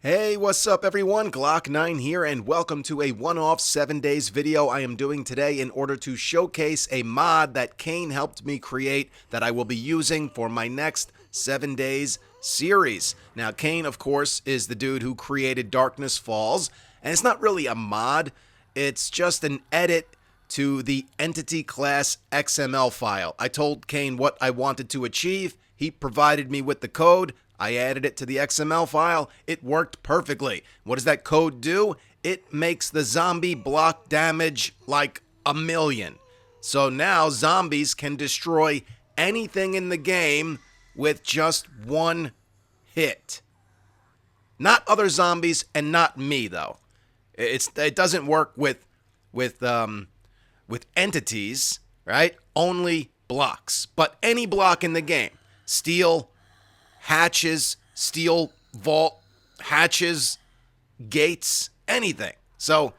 Hey, what's up everyone? Glock9 here and welcome to a one-off 7 days video I am doing today in order to showcase a mod that Kane helped me create that I will be using for my next 7 days series. Now Kane, of course, is the dude who created Darkness Falls, and it's not really a mod, it's just an edit to the entity class XML file. I told Kane what I wanted to achieve, he provided me with the code, I added it to the XML file. It worked perfectly. What does that code do? It makes the zombie block damage like 1,000,000. So now zombies can destroy anything in the game with just one hit. Not other zombies and not me though. It doesn't work with entities, right? Only blocks. But any block in the game. Steel, hatches, steel vault, hatches, gates, anything. So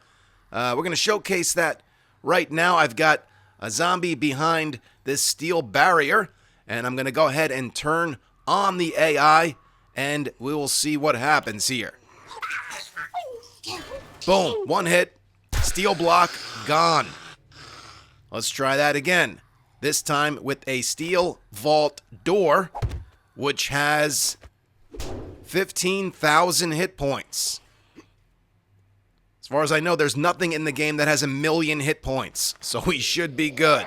we're going to showcase that right now. I've got a zombie behind this steel barrier, and I'm going to go ahead and turn on the AI, and we will see what happens here. Boom, one hit, steel block, gone. Let's try that again. This time with a steel vault door, which has 15,000 hit points. As far as I know, there's nothing in the game that has 1,000,000 hit points, so we should be good.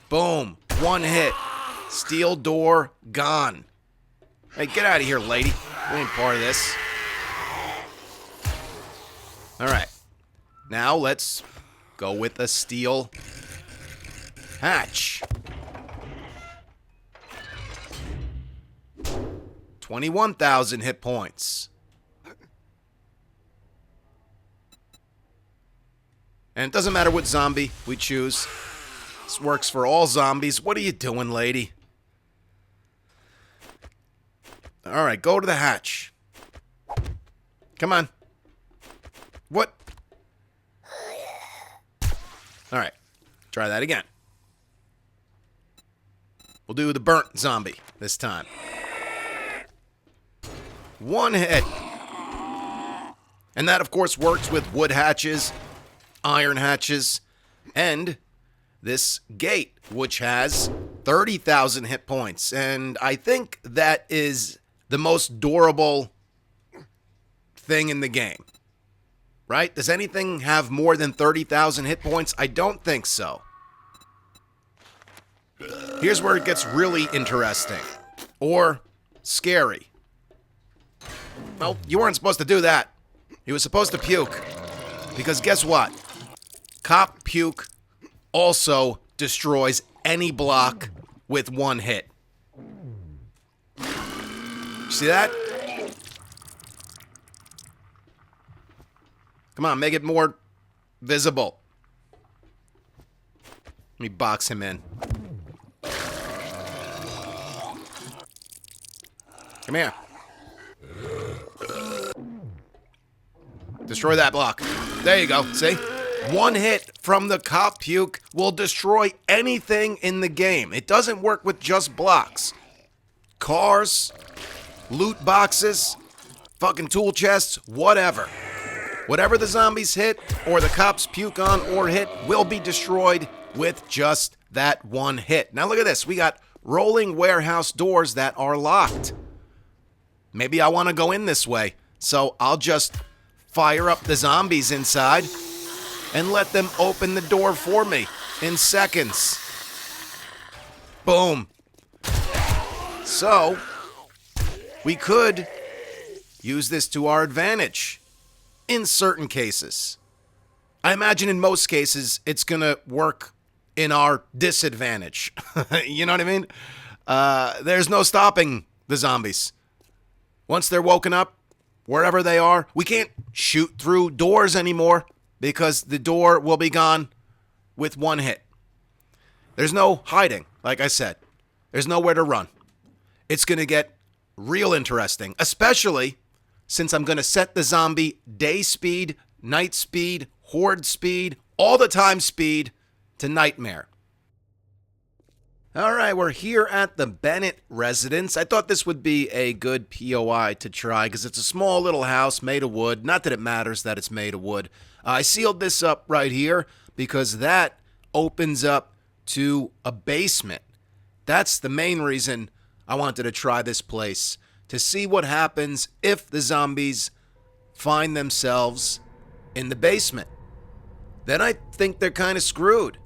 Boom, one hit. Steel door, gone. Hey, get out of here, lady. We ain't part of this. Alright, now let's go with a steel hatch. 21,000 hit points. And it doesn't matter what zombie we choose. This works for all zombies. What are you doing, lady? Alright, go to the hatch. Come on. What? Alright, try that again. We'll do the burnt zombie this time. One hit. And that, of course, works with wood hatches, iron hatches, and this gate, which has 30,000 hit points. And I think that is the most durable thing in the game. Right? Does anything have more than 30,000 hit points? I don't think so. Here's where it gets really interesting. Or scary. Well, you weren't supposed to do that. He was supposed to puke. Because guess what? Cop puke also destroys any block with one hit. See that? Come on, make it more visible. Let me box him in. Come here. Destroy that block. There you go. See? One hit from the cop puke will destroy anything in the game. It doesn't work with just blocks. Cars, loot boxes, fucking tool chests, whatever. Whatever the zombies hit or the cops puke on or hit will be destroyed with just that one hit. Now look at this. We got rolling warehouse doors that are locked. Maybe I want to go in this way. So I'll just fire up the zombies inside and let them open the door for me in seconds. Boom. So we could use this to our advantage in certain cases. I imagine in most cases it's gonna work in our disadvantage. You know what I mean? There's no stopping the zombies. Once they're woken up, wherever they are, we can't shoot through doors anymore because the door will be gone with one hit. There's no hiding, like I said. There's nowhere to run. It's going to get real interesting, especially since I'm going to set the zombie day speed, night speed, horde speed, all the time speed to nightmare. All right, we're here at the Bennett Residence. I thought this would be a good POI to try because it's a small little house made of wood. Not that it matters that it's made of wood. I sealed this up right here because that opens up to a basement. That's the main reason I wanted to try this place, to see what happens if the zombies find themselves in the basement. Then I think they're kind of screwed.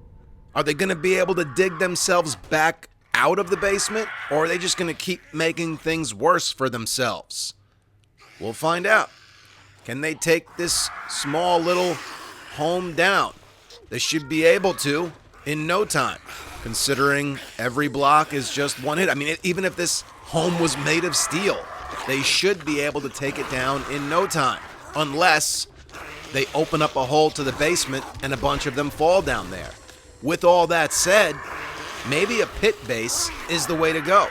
Are they going to be able to dig themselves back out of the basement, or are they just going to keep making things worse for themselves? We'll find out. Can they take this small little home down? They should be able to in no time, considering every block is just one hit. I mean, even if this home was made of steel, they should be able to take it down in no time, unless they open up a hole to the basement and a bunch of them fall down there. With all that said, maybe a pit base is the way to go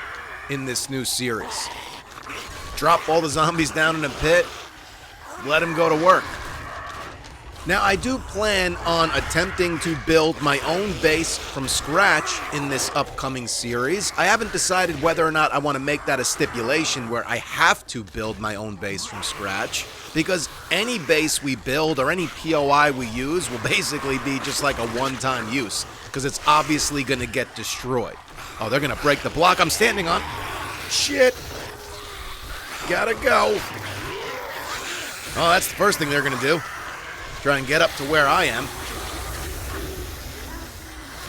in this new series. Drop all the zombies down in a pit, let them go to work. Now, I do plan on attempting to build my own base from scratch in this upcoming series. I haven't decided whether or not I want to make that a stipulation where I have to build my own base from scratch, because any base we build or any POI we use will basically be just like a one-time use, because it's obviously going to get destroyed. Oh, they're going to break the block I'm standing on. Shit. Gotta go. Oh, that's the first thing they're going to do. Try and get up to where I am.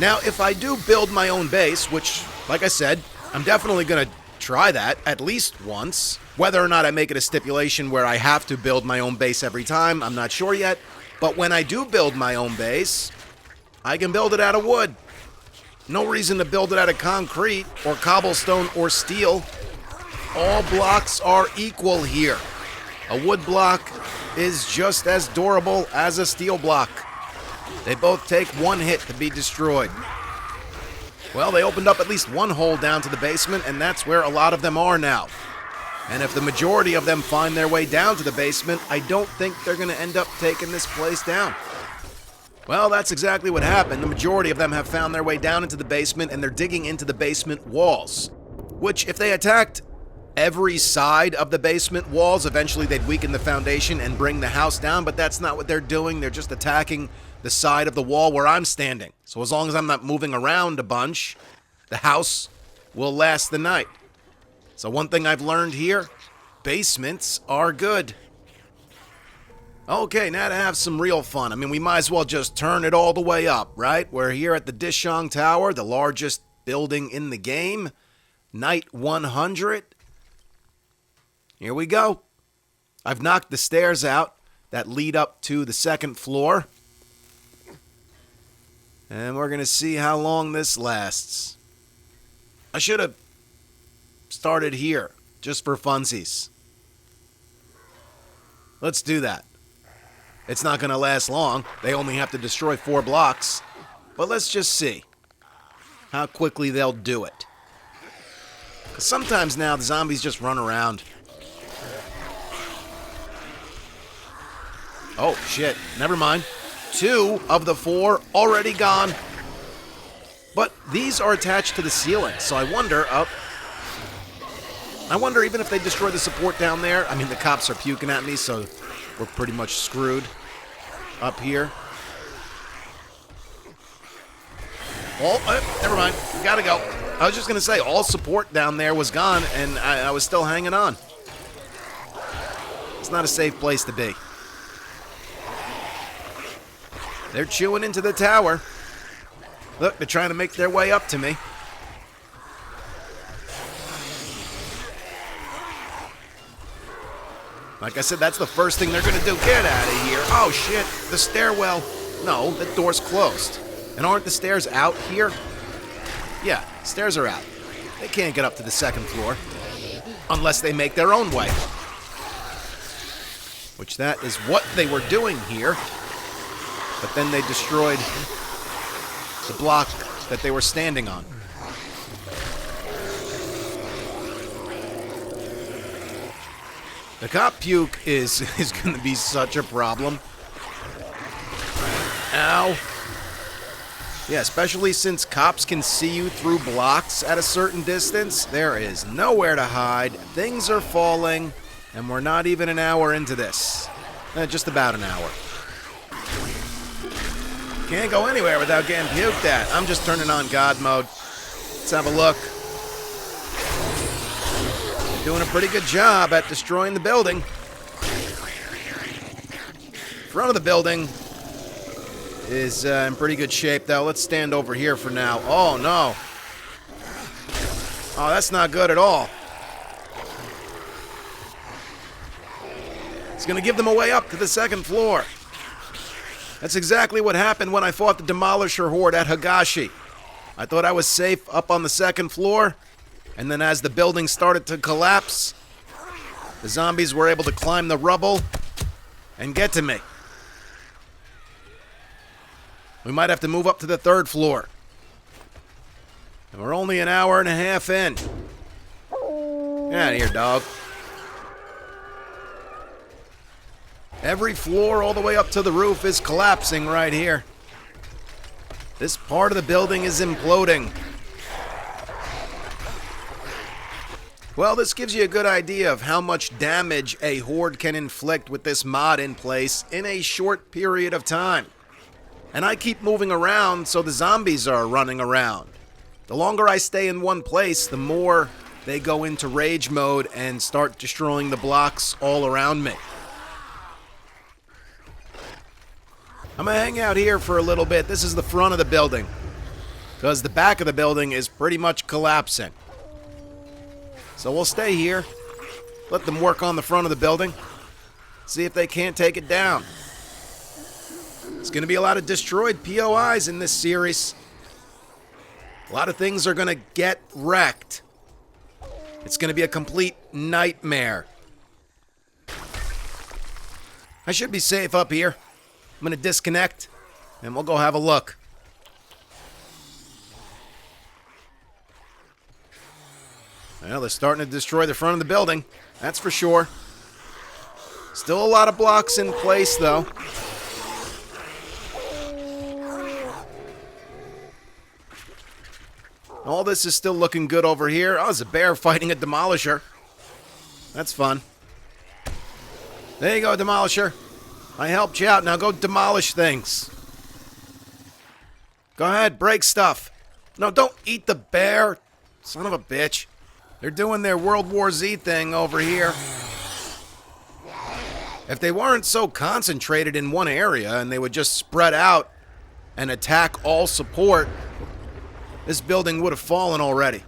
Now, if I do build my own base, which, like I said, I'm definitely going to try that at least once. Whether or not I make it a stipulation where I have to build my own base every time, I'm not sure yet. But when I do build my own base, I can build it out of wood. No reason to build it out of concrete or cobblestone or steel. All blocks are equal here. A wood block is just as durable as a steel block. They both take one hit to be destroyed. Well, they opened up at least one hole down to the basement, and that's where a lot of them are now. And if the majority of them find their way down to the basement, I don't think they're going to end up taking this place down. Well, that's exactly what happened. The majority of them have found their way down into the basement, and they're digging into the basement walls. Which, if they attacked every side of the basement walls, eventually they'd weaken the foundation and bring the house down, but that's not what they're doing. They're just attacking the side of the wall where I'm standing. So as long as I'm not moving around a bunch, the house will last the night. So one thing I've learned here, basements are good. Okay, now to have some real fun. I mean, we might as well just turn it all the way up, right? We're here at the Dishong Tower, the largest building in the game. Night 100. Here we go. I've knocked the stairs out that lead up to the second floor. And we're going to see how long this lasts. I should have started here, just for funsies. Let's do that. It's not going to last long. They only have to destroy 4 blocks. But let's just see how quickly they'll do it. 'Cause sometimes now the zombies just run around. Oh, shit. Never mind. 2 of the 4 already gone. But these are attached to the ceiling, so I wonder even if they destroy the support down there. I mean, the cops are puking at me, so we're pretty much screwed up here. Oh, never mind. Gotta go. I was just going to say, all support down there was gone, and I was still hanging on. It's not a safe place to be. They're chewing into the tower. Look, they're trying to make their way up to me. Like I said, that's the first thing they're going to do. Get out of here. Oh, shit. The stairwell. No, the door's closed. And aren't the stairs out here? Yeah, stairs are out. They can't get up to the second floor. Unless they make their own way. Which that is what they were doing here. But then they destroyed the block that they were standing on. The cop puke is going to be such a problem. Ow. Yeah, especially since cops can see you through blocks at a certain distance. There is nowhere to hide. Things are falling, and we're not even an hour into this. Just about an hour. Can't go anywhere without getting puked at. I'm just turning on God mode. Let's have a look. They're doing a pretty good job at destroying the building. Front of the building is in pretty good shape, though. Let's stand over here for now. Oh, no. Oh, that's not good at all. It's going to give them a way up to the second floor. That's exactly what happened when I fought the Demolisher Horde at Higashi. I thought I was safe up on the second floor, and then as the building started to collapse, the zombies were able to climb the rubble and get to me. We might have to move up to the third floor. And we're only an hour and a half in. Get out of here, dog. Every floor all the way up to the roof is collapsing right here. This part of the building is imploding. Well, this gives you a good idea of how much damage a horde can inflict with this mod in place in a short period of time. And I keep moving around so the zombies are running around. The longer I stay in one place, the more they go into rage mode and start destroying the blocks all around me. I'm gonna hang out here for a little bit. This is the front of the building, because the back of the building is pretty much collapsing. So we'll stay here, let them work on the front of the building, see if they can't take it down. There's gonna be a lot of destroyed POIs in this series. A lot of things are gonna get wrecked. It's gonna be a complete nightmare. I should be safe up here. I'm going to disconnect, and we'll go have a look. Well, they're starting to destroy the front of the building, that's for sure. Still a lot of blocks in place, though. All this is still looking good over here. Oh, there's a bear fighting a Demolisher. That's fun. There you go, Demolisher. I helped you out. Now go demolish things. Go ahead, break stuff. No, don't eat the bear. Son of a bitch. They're doing their World War Z thing over here. If they weren't so concentrated in one area and they would just spread out and attack all support, this building would have fallen already.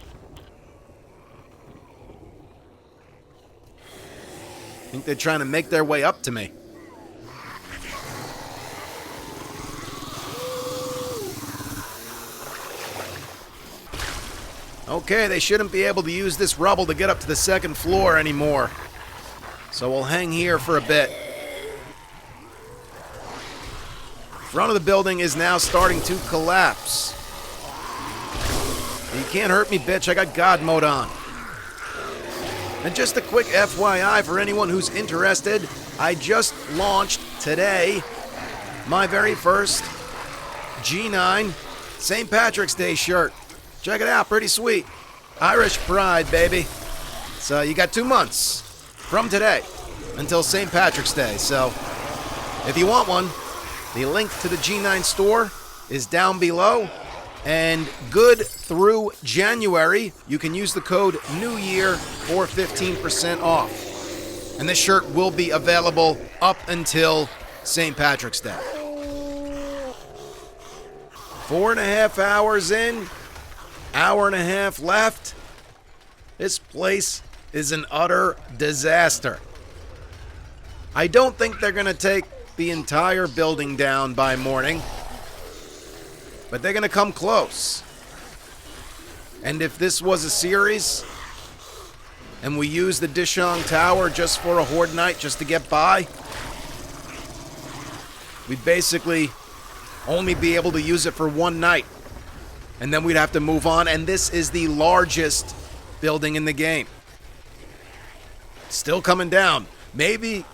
I think they're trying to make their way up to me. Okay, they shouldn't be able to use this rubble to get up to the second floor anymore. So we'll hang here for a bit. Front of the building is now starting to collapse. You can't hurt me, bitch. I got God mode on. And just a quick FYI for anyone who's interested, I just launched today my very first G9 St. Patrick's Day shirt. Check it out, pretty sweet. Irish pride, baby. So you got 2 months from today until St. Patrick's Day. So if you want one, the link to the G9 store is down below. And good through January, you can use the code NEWYEAR for 15% off. And this shirt will be available up until St. Patrick's Day. 4.5 hours in. Hour and a half left. This place is an utter disaster. I don't think they're going to take the entire building down by morning, but they're going to come close. And if this was a series, and we use the Dishong Tower just for a horde night, just to get by, we'd basically only be able to use it for one night. And then we'd have to move on, and this is the largest building in the game. Still coming down. Maybe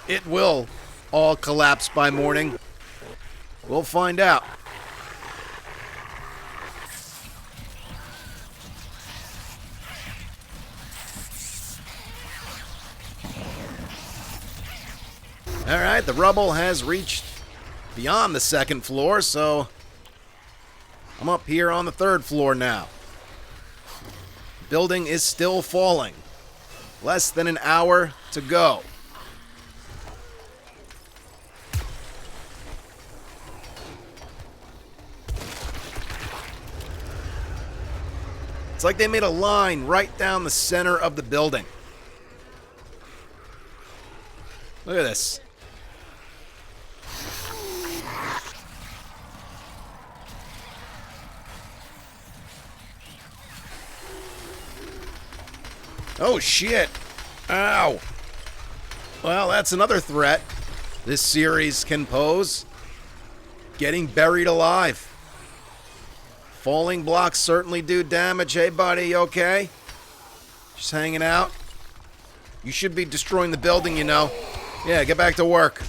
it will all collapse by morning. We'll find out. Alright, the rubble has reached beyond the second floor, so I'm up here on the third floor now. Building is still falling. Less than an hour to go. It's like they made a line right down the center of the building. Look at this. Oh, shit. Ow. Well, that's another threat this series can pose. Getting buried alive. Falling blocks certainly do damage. Hey, buddy, you okay? Just hanging out? You should be destroying the building, you know. Yeah, get back to work.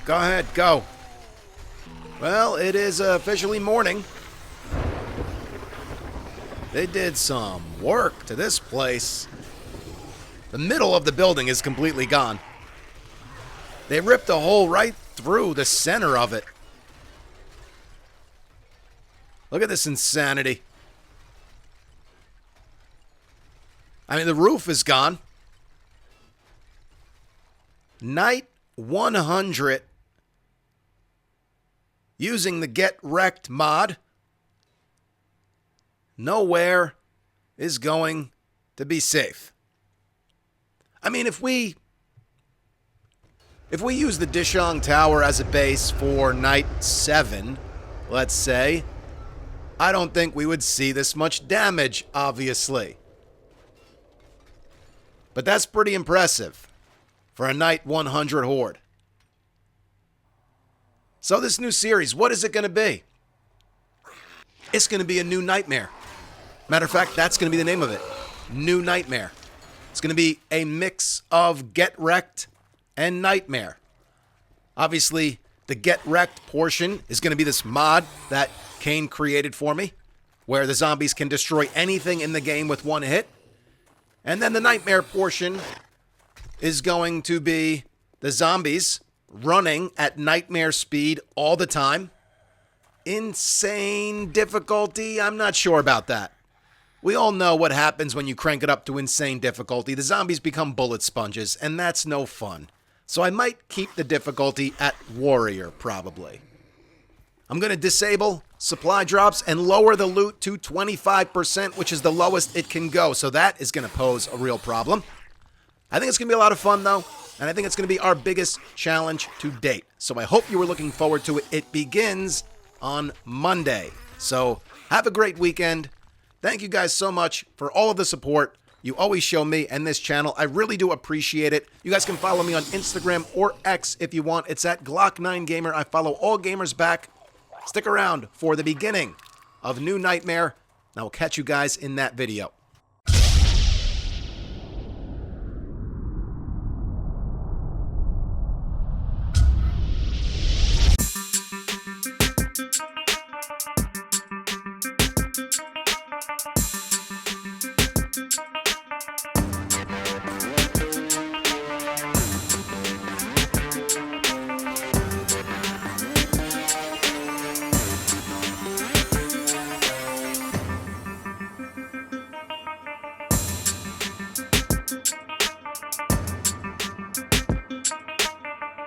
Go ahead, go. Well, it is officially morning. They did some work to this place. The middle of the building is completely gone. They ripped a hole right through the center of it. Look at this insanity. I mean, the roof is gone. Night 100 using the Get Wrecked mod. Nowhere is going to be safe. I mean, if we use the Dishong Tower as a base for night 7, let's say, I don't think we would see this much damage, obviously. But that's pretty impressive for a night 100 horde. So this new series, what is it going to be? It's going to be a new nightmare. Matter of fact, that's going to be the name of it. New Nightmare. It's going to be a mix of Get Wrecked and Nightmare. Obviously, the Get Wrecked portion is going to be this mod that Kane created for me, where the zombies can destroy anything in the game with one hit. And then the Nightmare portion is going to be the zombies running at nightmare speed all the time. Insane difficulty, I'm not sure about that. We all know what happens when you crank it up to insane difficulty. The zombies become bullet sponges, and that's no fun. So I might keep the difficulty at Warrior, probably. I'm going to disable supply drops and lower the loot to 25%, which is the lowest it can go. So that is going to pose a real problem. I think it's going to be a lot of fun, though. And I think it's going to be our biggest challenge to date. So I hope you were looking forward to it. It begins on Monday. So have a great weekend. Thank you guys so much for all of the support you always show me and this channel. I really do appreciate it. You guys can follow me on Instagram or X if you want. It's at Glock9Gamer. I follow all gamers back. Stick around for the beginning of New Nightmare, and I will catch you guys in that video.